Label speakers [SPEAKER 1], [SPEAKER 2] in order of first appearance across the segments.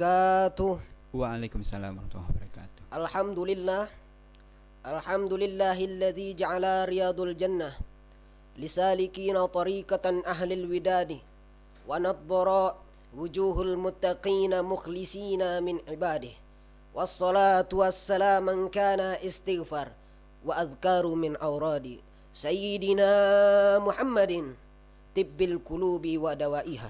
[SPEAKER 1] Wabarakatuh.
[SPEAKER 2] Waalaikumsalam warahmatullahi wabarakatuh.
[SPEAKER 1] Alhamdulillah. Alhamdulillahilladzi ja'ala riyadul jannah lisalikina tariqatan ahlil widadi wa nadhara wujuhul muttaqina mukhlisina min ibadih. Wassalatu wassalaman kana istighfar wa adhkaru min awradi Sayyidina Muhammadin tibbil qulubi wa dawaiha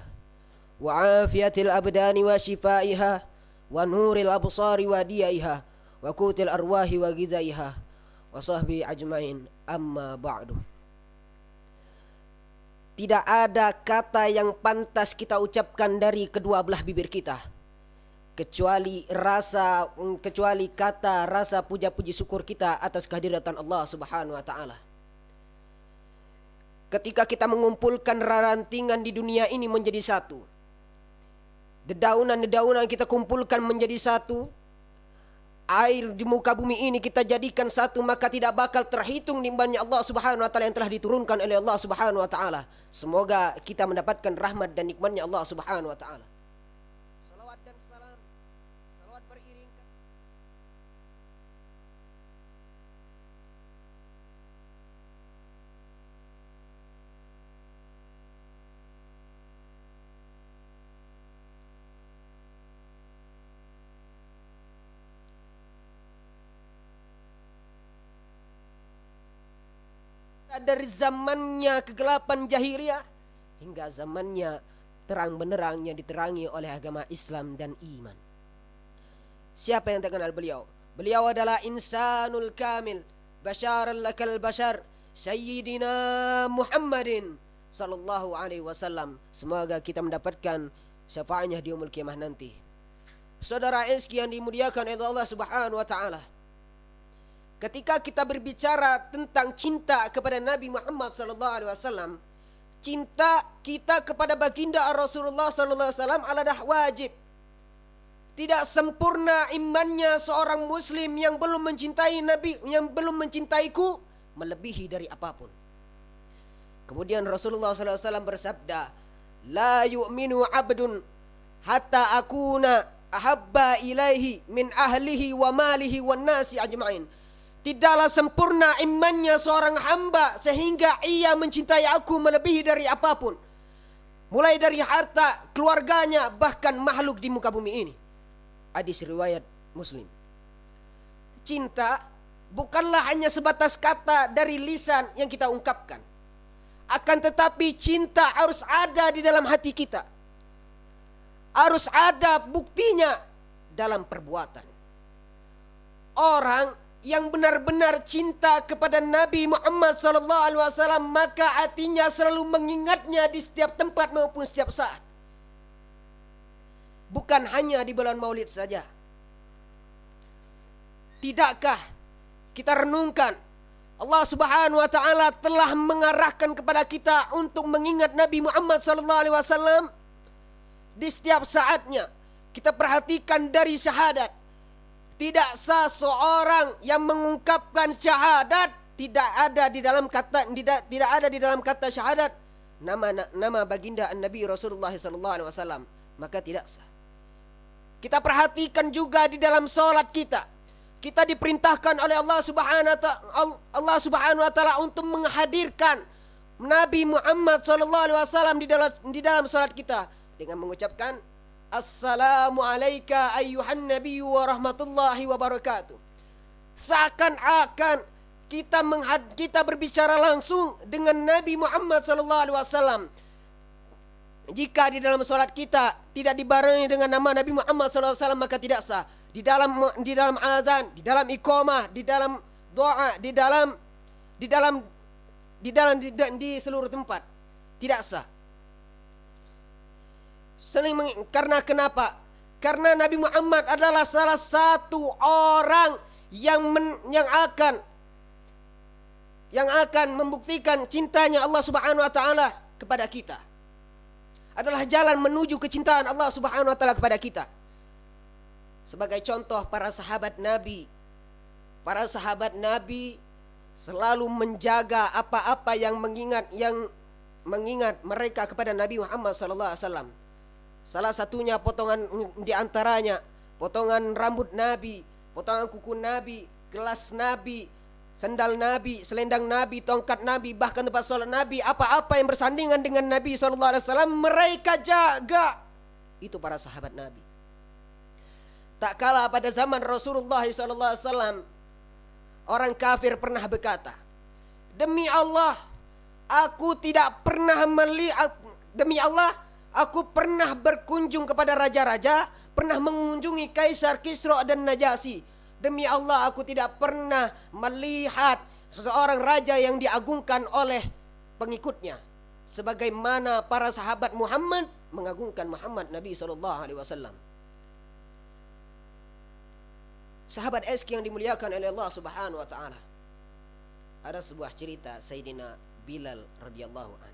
[SPEAKER 1] wa afiyatil abdani wa shifaiha wa nuril absari wa diyaiha wa kutil arwahi wa gizaiha wa sahbi ajmain, amma ba'du. Tidak ada kata yang pantas kita ucapkan dari kedua belah bibir kita kecuali kata rasa puja-puji syukur kita atas kehadiran Allah Subhanahu wa taala. Ketika kita mengumpulkan rarantingan di dunia ini menjadi satu, dedaunan-dedaunan kita kumpulkan menjadi satu, air di muka bumi ini kita jadikan satu, maka tidak bakal terhitung nimbannya Allah Subhanahu wa taala yang telah diturunkan oleh Allah Subhanahu wa taala. Semoga kita mendapatkan rahmat dan nikmatnya Allah Subhanahu wa taala. Salawat dan salam, salawat beriring dari zamannya kegelapan jahiliyah hingga zamannya terang benderang yang diterangi oleh agama Islam dan iman. Siapa yang tak kenal beliau? Beliau adalah insanul kamil, basyaran lakal bashar, Sayyidina Muhammadin sallallahu alaihi wasallam. Semoga kita mendapatkan syafaatnya di yaumul qiyamah nanti. Saudara rezeki yang dimuliakan oleh Allah Subhanahu wa taala, ketika kita berbicara tentang cinta kepada Nabi Muhammad sallallahu alaihi wasallam, cinta kita kepada baginda Rasulullah sallallahu alaihi wasallam adalah wajib. Tidak sempurna imannya seorang muslim yang belum mencintai Nabi, yang belum mencintaiku melebihi dari apapun. Kemudian Rasulullah sallallahu alaihi wasallam bersabda, "La yu'minu 'abdun hatta akuna ahabba ilaihi min ahlihi wa malihi wan nasi ajma'in." Tidaklah sempurna imannya seorang hamba sehingga ia mencintai aku melebihi dari apapun, mulai dari harta, keluarganya, bahkan makhluk di muka bumi ini. Hadis riwayat Muslim. Cinta bukanlah hanya sebatas kata dari lisan yang kita ungkapkan, akan tetapi cinta harus ada di dalam hati kita, harus ada buktinya dalam perbuatan. Orang yang benar-benar cinta kepada Nabi Muhammad sallallahu alaihi wasallam, maka hatinya selalu mengingatnya di setiap tempat maupun setiap saat. Bukan hanya di bulan Maulid saja. Tidakkah kita renungkan Allah Subhanahu wa taala telah mengarahkan kepada kita untuk mengingat Nabi Muhammad sallallahu alaihi wasallam di setiap saatnya. Kita perhatikan dari syahadat. Tidak sah seorang yang mengungkapkan syahadat tidak ada di dalam kata syahadat nama baginda Nabi Rasulullah sallallahu alaihi wasallam, maka tidak sah. Kita perhatikan juga di dalam salat kita. Kita diperintahkan oleh Allah Subhanahu wa taala untuk menghadirkan Nabi Muhammad sallallahu alaihi wasallam di dalam salat kita dengan mengucapkan Assalamu alayka ayyuhan nabiyyu wa rahmatullahi wa barakatuh. Seakan-akan kita berbicara langsung dengan Nabi Muhammad sallallahu alaihi wasallam. Jika di dalam salat kita tidak dibarengi dengan nama Nabi Muhammad sallallahu alaihi wasallam, maka tidak sah. Di dalam azan, di dalam iqamah, di dalam doa, di seluruh tempat tidak sah. Karena kenapa? Karena Nabi Muhammad adalah salah satu orang yang akan membuktikan cintanya Allah Subhanahu wa taala kepada kita. Adalah jalan menuju kecintaan Allah Subhanahu wa taala kepada kita. Sebagai contoh, para sahabat Nabi selalu menjaga apa-apa yang mengingat mereka kepada Nabi Muhammad sallallahu alaihi wasallam. Salah satunya potongan di antaranya potongan rambut Nabi, potongan kuku Nabi, gelas Nabi, sendal Nabi, selendang Nabi, tongkat Nabi, bahkan tempat sholat Nabi, apa-apa yang bersandingan dengan Nabi SAW mereka jaga. Itu para sahabat Nabi. Tak kalah pada zaman Rasulullah SAW, orang kafir pernah berkata, demi Allah, aku tidak pernah melihat, demi Allah, aku pernah berkunjung kepada raja-raja, pernah mengunjungi Kaisar Kisra dan Najasyi. Demi Allah, aku tidak pernah melihat seseorang raja yang diagungkan oleh pengikutnya sebagaimana para sahabat Muhammad mengagungkan Muhammad Nabi SAW. Sahabat eski yang dimuliakan oleh Allah Subhanahu wa taala. Ada sebuah cerita Sayyidina Bilal radhiyallahu an.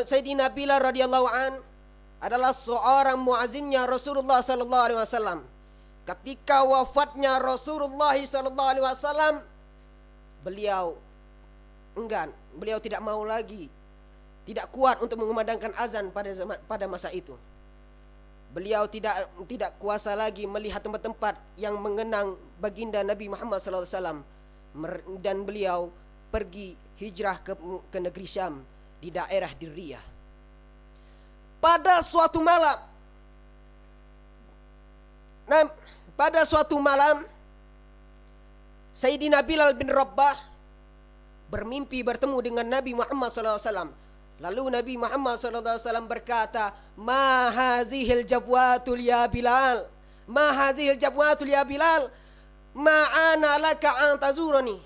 [SPEAKER 1] Sayyidina Bilal radhiyallahu an adalah seorang muazzinnya Rasulullah sallallahu alaihi wasallam. Ketika wafatnya Rasulullah sallallahu alaihi wasallam, beliau enggan, beliau tidak mau lagi, tidak kuat untuk mengumandangkan azan pada masa itu. Beliau tidak kuasa lagi melihat tempat-tempat yang mengenang baginda Nabi Muhammad sallallahu alaihi wasallam, dan beliau pergi hijrah ke negeri Syam di daerah Diriyah. Pada suatu malam, Sayyidina Bilal bin Rabah bermimpi bertemu dengan Nabi Muhammad SAW. Lalu Nabi Muhammad SAW berkata, "Ma hadhil jabwatul ya Bilal? Ma hadhil jabwatul ya Bilal? Ma ana laka an tazurani?"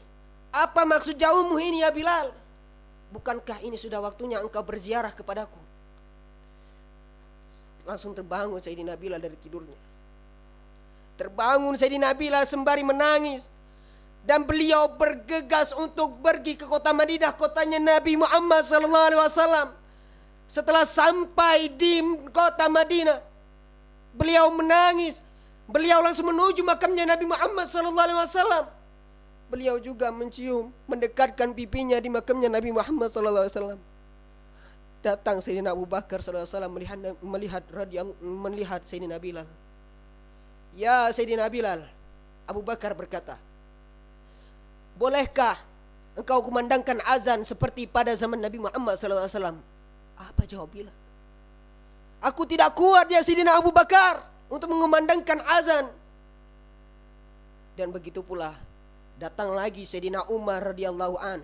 [SPEAKER 1] Apa maksud jauhmu ini ya Bilal? Bukankah ini sudah waktunya engkau berziarah kepadaku? Langsung terbangun Sayyidina Bilal dari tidurnya. Terbangun Sayyidina Bilal sembari menangis. Dan beliau bergegas untuk pergi ke kota Madinah, kotanya Nabi Muhammad SAW. Setelah sampai di kota Madinah, beliau menangis. Beliau langsung menuju makamnya Nabi Muhammad SAW. Beliau juga mendekatkan pipinya di makamnya Nabi Muhammad SAW. Datang Sayyidina Abu Bakar SAW melihat Sayyidina Bilal. Ya Sayyidina Bilal, Abu Bakar berkata, bolehkah engkau kumandangkan azan seperti pada zaman Nabi Muhammad SAW? Apa jawab Bilal? Aku tidak kuat ya Sayyidina Abu Bakar untuk mengumandangkan azan. Dan begitu pula datang lagi Sayyidina Umar radhiyallahu an,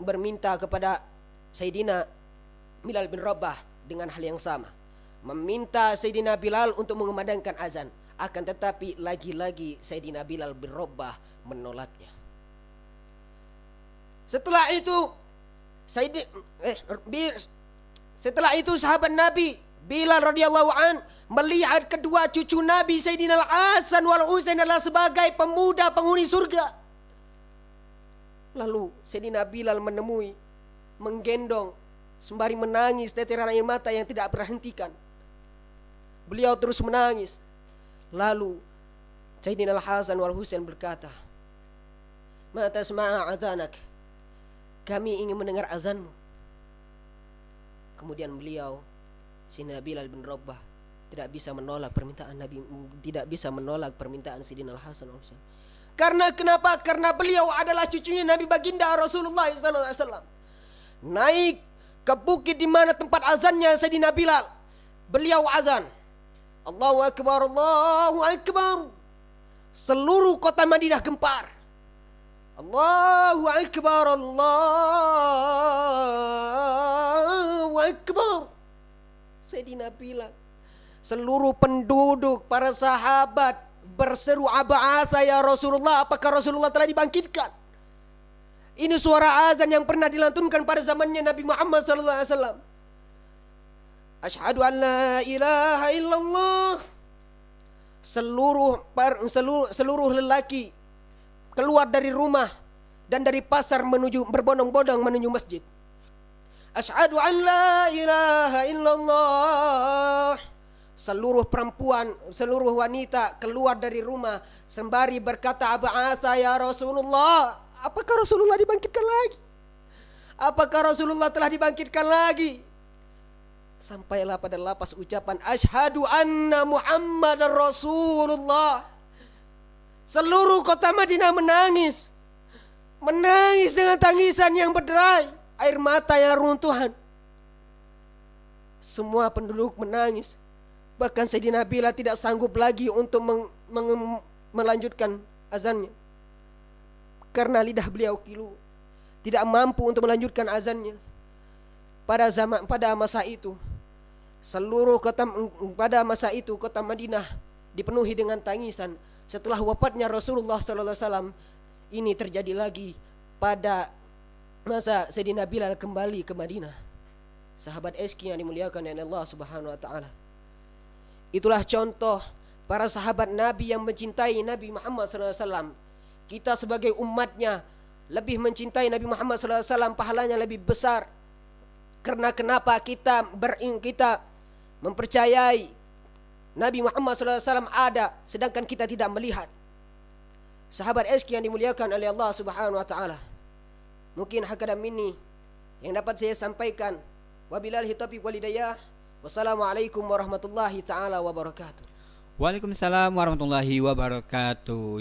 [SPEAKER 1] berminta kepada Sayyidina Bilal bin Rabah dengan hal yang sama, meminta Sayyidina Bilal untuk mengumandangkan azan. Akan tetapi lagi-lagi Sayyidina Bilal bin Rabah menolaknya. Setelah itu sahabat Nabi Bilal radhiyallahu an melihat kedua cucu Nabi Sayyidina Al-Hasan wal Husain adalah sebagai pemuda penghuni surga. Lalu Sayyidina Bilal menggendong sembari menangis tetesan air mata yang tidak berhentikan. Beliau terus menangis. Lalu Sayyidina Al-Hasan wal Husain berkata, "Ma tasma'a adzanak?" Kami ingin mendengar azanmu. Kemudian beliau, Sayyidina Bilal bin Rabah, tidak bisa menolak permintaan Nabi, tidak bisa menolak permintaan Sayyidina Al-Hasan wal Husain. Karena kenapa? Karena beliau adalah cucunya Nabi baginda Rasulullah SAW. Naik ke bukit di mana tempat azannya Sayyidina Bilal. Beliau azan, Allahu Akbar, Allahu Akbar. Seluruh kota Madinah gempar. Allahu Akbar, Allahu Akbar. Sayyidina Bilal. Seluruh penduduk, para sahabat berseru, "Ab'atha ya Rasulullah." Apakah Rasulullah telah dibangkitkan? Ini suara azan yang pernah dilantunkan pada zamannya Nabi Muhammad SAW. Asyhadu an la ilaha illallah. Seluruh lelaki keluar dari rumah dan dari pasar berbondong-bondong menuju masjid. Asyhadu an la ilaha illallah. Seluruh perempuan, seluruh wanita keluar dari rumah sembari berkata, "Ab'atha ya Rasulullah." Apakah Rasulullah dibangkitkan lagi? Apakah Rasulullah telah dibangkitkan lagi? Sampailah pada lapas ucapan asyhadu anna Muhammadar Rasulullah. Seluruh kota Madinah menangis. Menangis dengan tangisan yang berderai, air mata yang runtuhan. Semua penduduk menangis. Bahkan Sayyidina Bilal tidak sanggup lagi untuk melanjutkan azannya, karena lidah beliau kilu, tidak mampu untuk melanjutkan azannya. Pada masa itu kota Madinah dipenuhi dengan tangisan. Setelah wafatnya Rasulullah sallallahu alaihi wasallam, ini terjadi lagi pada masa Sayyidina Bilal kembali ke Madinah. Sahabat eski yang dimuliakan oleh Allah Subhanahu wa taala. Itulah contoh para sahabat Nabi yang mencintai Nabi Muhammad sallallahu alaihi wasallam. Kita sebagai umatnya lebih mencintai Nabi Muhammad sallallahu alaihi wasallam, pahalanya lebih besar. Karena kenapa kita mempercayai Nabi Muhammad sallallahu alaihi wasallam ada, sedangkan kita tidak melihat. Sahabat eski yang dimuliakan oleh Allah Subhanahu wa taala. Mungkin hakadam ini yang dapat saya sampaikan. Wabillahi taufiq wal hidayah. Wassalamualaikum warahmatullahi taala wabarakatuh.
[SPEAKER 2] Waalaikumsalam warahmatullahi wabarakatuh.